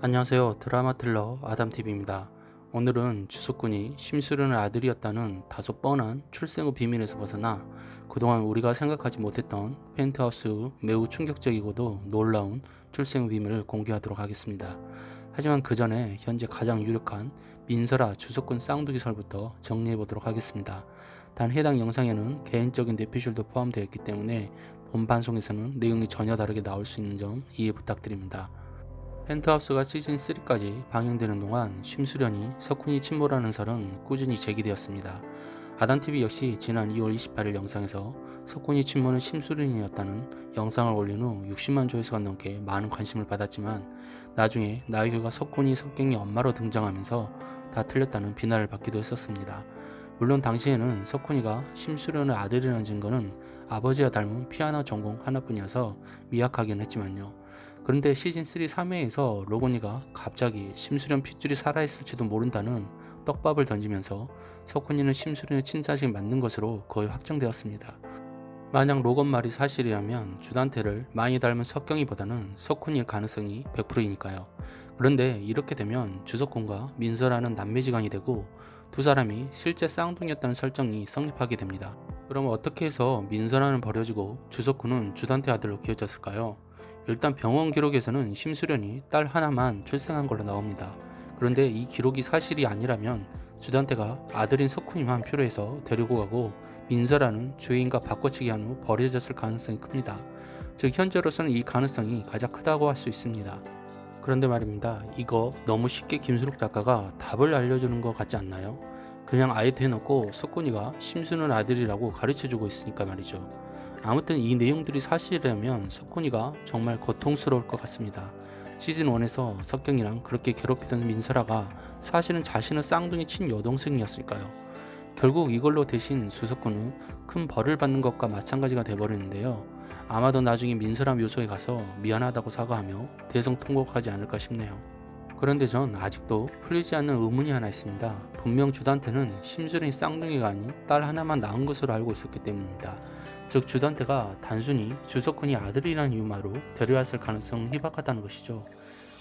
안녕하세요. 드라마 틀러 아담TV입니다. 오늘은 주석군이 심수련의 아들이었다는 다소 뻔한 출생 후 비밀에서 벗어나 그동안 우리가 생각하지 못했던 펜트하우스의 매우 충격적이고도 놀라운 출생 후 비밀을 공개하도록 하겠습니다. 하지만 그 전에 현재 가장 유력한 민설아 주석군 쌍둥이설부터 정리해보도록 하겠습니다. 단 해당 영상에는 개인적인 내피셜도 포함되어 있기 때문에 본 방송에서는 내용이 전혀 다르게 나올 수 있는 점 이해 부탁드립니다. 펜트하우스가 시즌3까지 방영되는 동안 심수련이 석훈이 침몰하는 설은 꾸준히 제기되었습니다. 아담TV 역시 지난 2월 28일 영상에서 석훈이 침몰은 심수련이었다는 영상을 올린 후 60만 조회수가 넘게 많은 관심을 받았지만 나중에 나유교가 석훈이 석경이 엄마로 등장하면서 다 틀렸다는 비난을 받기도 했었습니다. 물론 당시에는 석훈이가 심수련의 아들이라는 증거는 아버지와 닮은 피아노 전공 하나뿐이어서 미약하긴 했지만요. 그런데 시즌3 3회에서 로건이가 갑자기 심수련 핏줄이 살아있을지도 모른다는 떡밥을 던지면서 석훈이는 심수련의 친자식이 맞는 것으로 거의 확정되었습니다. 만약 로건 말이 사실이라면 주단태를 많이 닮은 석경이보다는 석훈이일 가능성이 100%이니까요. 그런데 이렇게 되면 주석훈과 민설아는 남매지간이 되고 두 사람이 실제 쌍둥이였다는 설정이 성립하게 됩니다. 그럼 어떻게 해서 민설아는 버려지고 주석훈은 주단태 아들로 키워졌을까요? 일단 병원 기록에서는 심수련이 딸 하나만 출생한 걸로 나옵니다. 그런데 이 기록이 사실이 아니라면 주단태가 아들인 석훈이만 필요해서 데리고 가고 민설아는 죄인과 바꿔치기 한 후 버려졌을 가능성이 큽니다. 즉 현재로서는 이 가능성이 가장 크다고 할 수 있습니다. 그런데 말입니다. 이거 너무 쉽게 김수록 작가가 답을 알려주는 것 같지 않나요? 그냥 아예 대놓고 석훈이가 심수련 아들이라고 가르쳐주고 있으니까 말이죠. 아무튼 이 내용들이 사실이라면 석훈이가 정말 고통스러울 것 같습니다. 시즌1에서 석경이랑 그렇게 괴롭히던 민설아가 사실은 자신의 쌍둥이 친여동생이었을까요? 결국 이걸로 대신 수석군은 큰 벌을 받는 것과 마찬가지가 돼버리는데요. 아마도 나중에 민설아 묘소에 가서 미안하다고 사과하며 대성통곡하지 않을까 싶네요. 그런데 전 아직도 풀리지 않는 의문이 하나 있습니다. 분명 주단태는 심수련이 쌍둥이가 아닌 딸 하나만 낳은 것으로 알고 있었기 때문입니다. 즉 주단태가 단순히 주석훈이 아들이라는 이유만으로 데려왔을 가능성은 희박하다는 것이죠.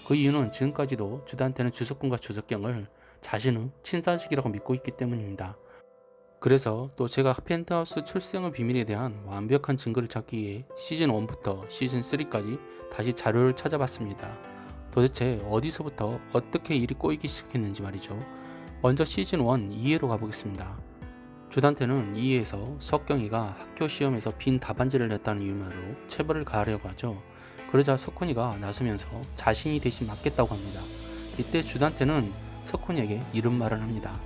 그 이유는 지금까지도 주단태는 주석훈과 주석경을 자신의 친자식이라고 믿고 있기 때문입니다. 그래서 또 제가 펜트하우스 출생의 비밀에 대한 완벽한 증거를 찾기 위해 시즌1부터 시즌3까지 다시 자료를 찾아봤습니다. 도대체 어디서부터 어떻게 일이 꼬이기 시작했는지 말이죠. 먼저 시즌1 2회로 가보겠습니다. 주단태는 2회에서 석경이가 학교 시험에서 빈 답안지를 냈다는 이유만으로 체벌을 가하려고 하죠. 그러자 석훈이가 나서면서 자신이 대신 맞겠다고 합니다. 이때 주단태는 석훈이에게 이런 말을 합니다.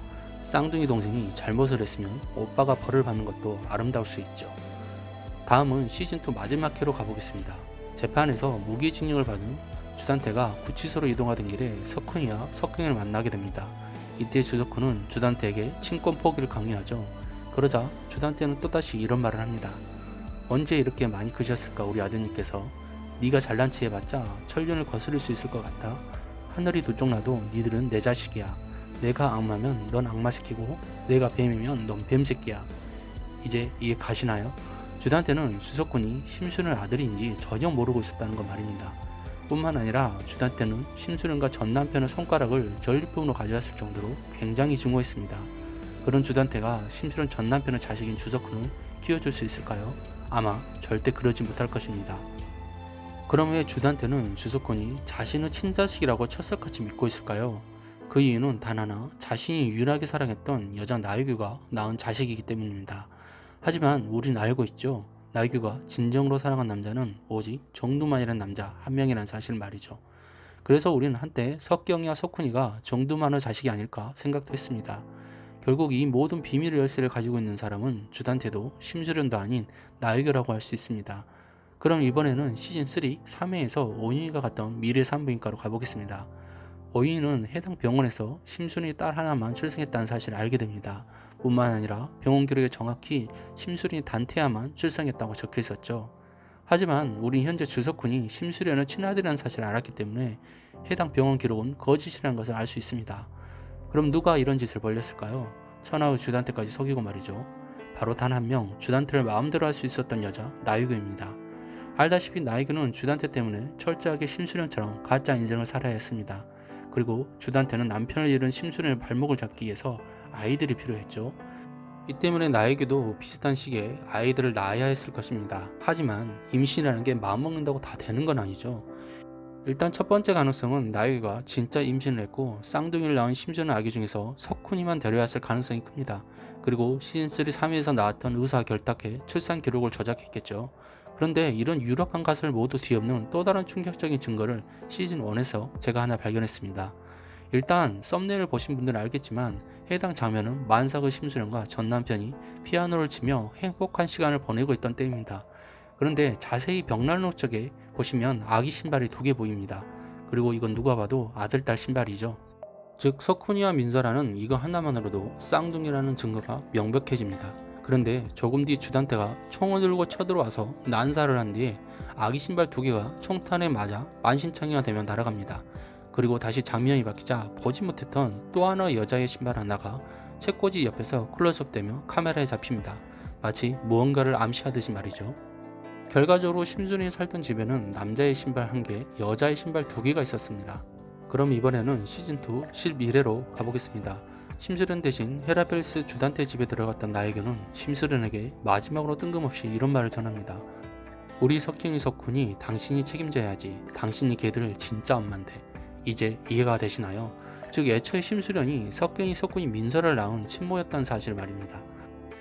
쌍둥이 동생이 잘못을 했으면 오빠가 벌을 받는 것도 아름다울 수 있죠. 다음은 시즌2 마지막 회로 가보겠습니다. 재판에서 무기징역을 받은 주단태가 구치소로 이동하던 길에 석훈이와 석경이를 만나게 됩니다. 이때 주석훈은 주단태에게 친권 포기를 강요하죠. 그러자 주단태는 또다시 이런 말을 합니다. 언제 이렇게 많이 크셨을까 우리 아드님께서. 네가 잘난 체 해봤자 천륜을 거스를 수 있을 것 같아. 하늘이 두 쪽 나도 니들은 내 자식이야. 내가 악마면 넌 악마새끼고 내가 뱀이면 넌 뱀새끼야. 이제 이해 가시나요? 주단태는 주석훈이 심수련의 아들인지 전혀 모르고 있었다는 것 말입니다. 뿐만 아니라 주단태는 심수련과 전 남편의 손가락을 전리품으로 가져왔을 정도로 굉장히 증오했습니다. 그런 주단태가 심수련 전 남편의 자식인 주석훈을 키워줄 수 있을까요? 아마 절대 그러지 못할 것입니다. 그럼 왜 주단태는 주석훈이 자신의 친자식이라고 철석같이 믿고 있을까요? 그 이유는 단 하나, 자신이 유일하게 사랑했던 여자 나유규가 낳은 자식이기 때문입니다. 하지만 우린 알고 있죠. 나유규가 진정으로 사랑한 남자는 오직 정두만이라는 남자 한 명이라는 사실 말이죠. 그래서 우리는 한때 석경이와 석훈이가 정두만의 자식이 아닐까 생각도 했습니다. 결국 이 모든 비밀의 열쇠를 가지고 있는 사람은 주단태도 심수련도 아닌 나유규라고 할 수 있습니다. 그럼 이번에는 시즌3 3회에서 오윤희가 갔던 미래 산부인과로 가보겠습니다. 오윤희는 해당 병원에서 심수련이 딸 하나만 출생했다는 사실을 알게 됩니다. 뿐만 아니라 병원 기록에 정확히 심수련이 단태야만 출생했다고 적혀 있었죠. 하지만 우린 현재 주석훈이 심수련의 친아들이라는 사실을 알았기 때문에 해당 병원 기록은 거짓이라는 것을 알 수 있습니다. 그럼 누가 이런 짓을 벌였을까요? 천하의 주단태까지 속이고 말이죠. 바로 단 한 명, 주단태를 마음대로 할 수 있었던 여자 나유규입니다. 알다시피 나에게는 주단태 때문에 철저하게 심수련처럼 가짜 인생을 살아야 했습니다. 그리고 주단태는 남편을 잃은 심수련의 발목을 잡기 위해서 아이들이 필요했죠. 이 때문에 나에게도 비슷한 시기에 아이들을 낳아야 했을 것입니다. 하지만 임신이라는 게 마음먹는다고 다 되는 건 아니죠. 일단 첫 번째 가능성은 나에게가 진짜 임신을 했고 쌍둥이를 낳은 심수련 아기 중에서 석훈이만 데려야 했을 가능성이 큽니다. 그리고 시즌3 3위에서 나왔던 의사가 결탁해 출산 기록을 조작했겠죠. 그런데 이런 유력한 가설을 모두 뒤엎는 또 다른 충격적인 증거를 시즌1에서 제가 하나 발견했습니다. 일단 썸네일을 보신 분들은 알겠지만 해당 장면은 만삭의 심수련과 전 남편이 피아노를 치며 행복한 시간을 보내고 있던 때입니다. 그런데 자세히 벽난로 쪽에 보시면 아기 신발이 2개 보입니다. 그리고 이건 누가 봐도 아들 딸 신발이죠. 즉 석훈이와 민설아는 이거 하나만으로도 쌍둥이라는 증거가 명백해집니다. 그런데 조금 뒤 주단태가 총을 들고 쳐들어와서 난사를 한 뒤에 아기 신발 2개가 총탄에 맞아 만신창이가 되며 날아갑니다. 그리고 다시 장면이 바뀌자 보지 못했던 또 하나의 여자의 신발 하나가 책꽂이 옆에서 클로즈업되며 카메라에 잡힙니다. 마치 무언가를 암시하듯이 말이죠. 결과적으로 심순이 살던 집에는 남자의 신발 1개, 여자의 신발 2개가 있었습니다. 그럼 이번에는 시즌2 11회로 가보겠습니다. 심수련 대신 헤라벨스 주단태 집에 들어갔던 나에게는 심수련에게 마지막으로 뜬금없이 이런 말을 전합니다. 우리 석경이 석훈이 당신이 책임져야지. 당신이 걔들 진짜 엄만데. 이제 이해가 되시나요? 즉 애초에 심수련이 석경이 석훈이 민설을 낳은 친모였다는 사실 말입니다.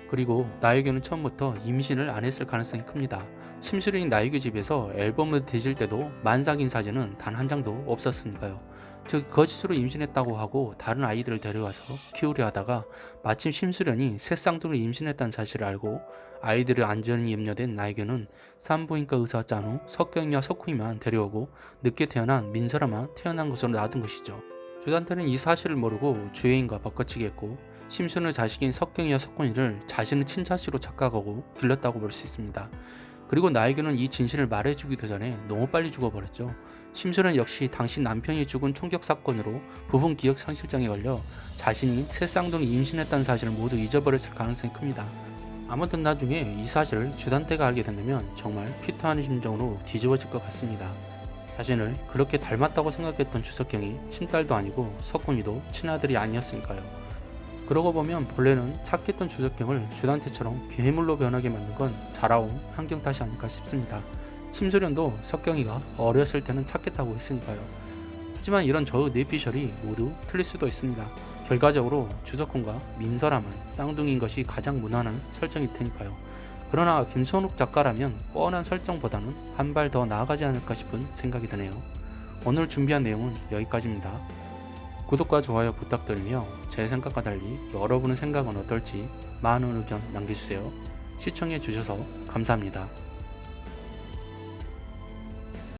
그리고 나에게는 처음부터 임신을 안 했을 가능성이 큽니다. 심수련이 나에게 집에서 앨범을 뒤질 때도 만삭인 사진은 단 한 장도 없었으니까요. 즉 거짓으로 임신했다고 하고 다른 아이들을 데려와서 키우려 하다가 마침 심수련이 새 쌍둥이를 임신했다는 사실을 알고 아이들의 안전이 염려된 나에게는 산부인과 의사와 짠 후 석경이와 석훈이만 데려오고 늦게 태어난 민설아만 태어난 것으로 놔둔 것이죠. 주단태는 이 사실을 모르고 주혜인과 바꿔치기 했고 심수련의 자식인 석경이와 석훈이를 자신의 친자식으로 착각하고 길렀다고 볼 수 있습니다. 그리고 나에게는 이 진실을 말해주기도 전에 너무 빨리 죽어버렸죠. 심수련 역시 당신 남편이 죽은 총격 사건으로 부분 기억 상실장에 걸려 자신이 새 쌍둥이 임신했다는 사실을 모두 잊어버렸을 가능성이 큽니다. 아무튼 나중에 이 사실을 주단태가 알게 된다면 정말 피터하는 심정으로 뒤집어질 것 같습니다. 자신을 그렇게 닮았다고 생각했던 주석경이 친딸도 아니고 석훈이도 친아들이 아니었으니까요. 그러고 보면 본래는 착했던 주석경을 주단태처럼 괴물로 변하게 만든 건 자라온 환경 탓이 아닐까 싶습니다. 심수련도 석경이가 어렸을 때는 착했다고 했으니까요. 하지만 이런 저의 뇌피셜이 모두 틀릴 수도 있습니다. 결과적으로 주석훈과 민설아만 쌍둥이인 것이 가장 무난한 설정일 테니까요. 그러나 김선욱 작가라면 뻔한 설정보다는 한 발 더 나아가지 않을까 싶은 생각이 드네요. 오늘 준비한 내용은 여기까지입니다. 구독과 좋아요 부탁드리며 제 생각과 달리 여러분의 생각은 어떨지 많은 의견 남겨주세요. 시청해주셔서 감사합니다.